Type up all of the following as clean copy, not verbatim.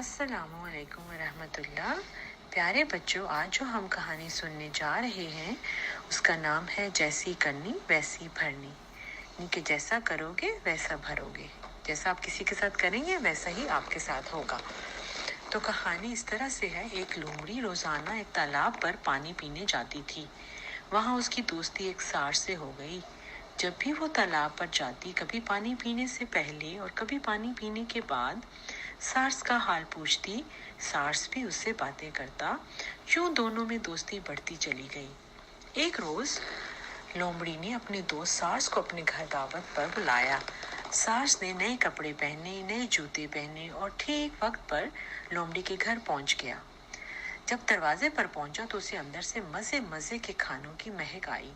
अस्सलामु अलैकुम वरहमतुल्लाह। प्यारे बच्चों, आज जो हम कहानी सुनने जा रहे हैं उसका नाम है जैसी करनी वैसी भरनी। यानी कि जैसा करोगे वैसा भरोगे, जैसा आप किसी के साथ करेंगे वैसा ही आपके साथ होगा। तो कहानी इस तरह से है। एक लोमड़ी रोजाना एक तालाब पर पानी पीने जाती थी। वहाँ उसकी दोस्ती एक सार से हो गई। जब भी वो तालाब पर जाती, कभी पानी पीने से पहले और कभी पानी पीने के बाद सार्स का हाल पूछती। सार्स भी उससे बातें करता। यूं दोनों में दोस्ती बढ़ती चली गई। एक रोज लोमड़ी ने अपने दोस्त सार्स को अपने घर दावत पर बुलाया। सार्स ने नए कपड़े पहने, नए जूते पहने और ठीक वक्त पर लोमड़ी के घर पहुंच गया। जब दरवाजे पर पहुंचा तो उसे अंदर से मजे मजे के खानों की महक आई।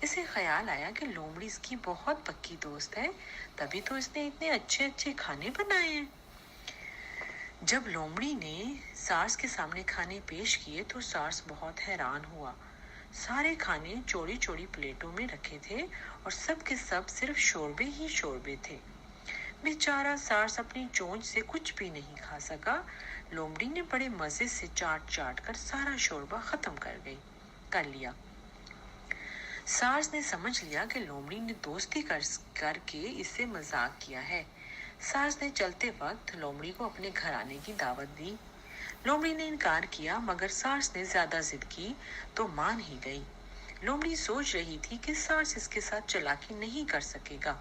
इसे ख्याल आया कि लोमड़ी इसकी बहुत पक्की दोस्त है, तभी तो इसने इतने अच्छे अच्छे खाने बनाए हैं। जब लोमड़ी ने सार्स के सामने खाने पेश किए तो सार्स बहुत हैरान हुआ। सारे खाने चौड़ी चौड़ी प्लेटों में रखे थे और सब के सब सिर्फ शोरबे ही शोरबे थे। बेचारा सार्स अपनी चोंच से कुछ भी नहीं खा सका। लोमड़ी ने बड़े मजे से चाट चाट कर सारा शोरबा खत्म कर लिया। सार्स ने समझ लिया कि लोमड़ी ने दोस्ती करके इससे मजाक किया है। सार्स ने चलते वक्त लोमड़ी को अपने घर आने की दावत दी। लोमड़ी ने इनकार किया, मगर सार्स ने ज्यादा जिद की तो मान ही गई। लोमड़ी सोच रही थी कि सार्स इसके साथ चालाकी नहीं कर सकेगा।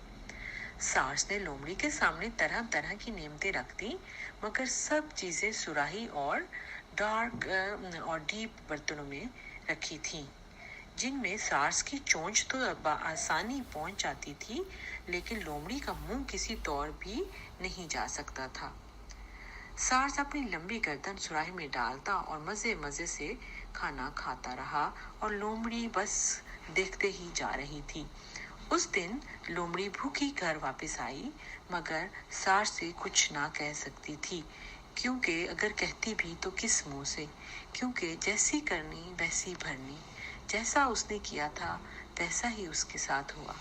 सार्स ने लोमड़ी के सामने तरह तरह की नेमतें रख दी, मगर सब चीजें सुराही और डार्क और डीप बर्तनों में रखी थी, जिनमें सार्स की चोंच तो आसानी पहुंच जाती थी, लेकिन लोमड़ी का मुंह किसी तौर भी नहीं जा सकता था। सार्स अपनी लंबी गर्दन सुराही में डालता और मजे मजे से खाना खाता रहा और लोमड़ी बस देखते ही जा रही थी। उस दिन लोमड़ी भूखी घर वापस आई, मगर सार्स से कुछ ना कह सकती थी, क्योंकि अगर कहती भी तो किस मुंह से, क्योंकि जैसी करनी वैसी भरनी। जैसा उसने किया था वैसा ही उसके साथ हुआ।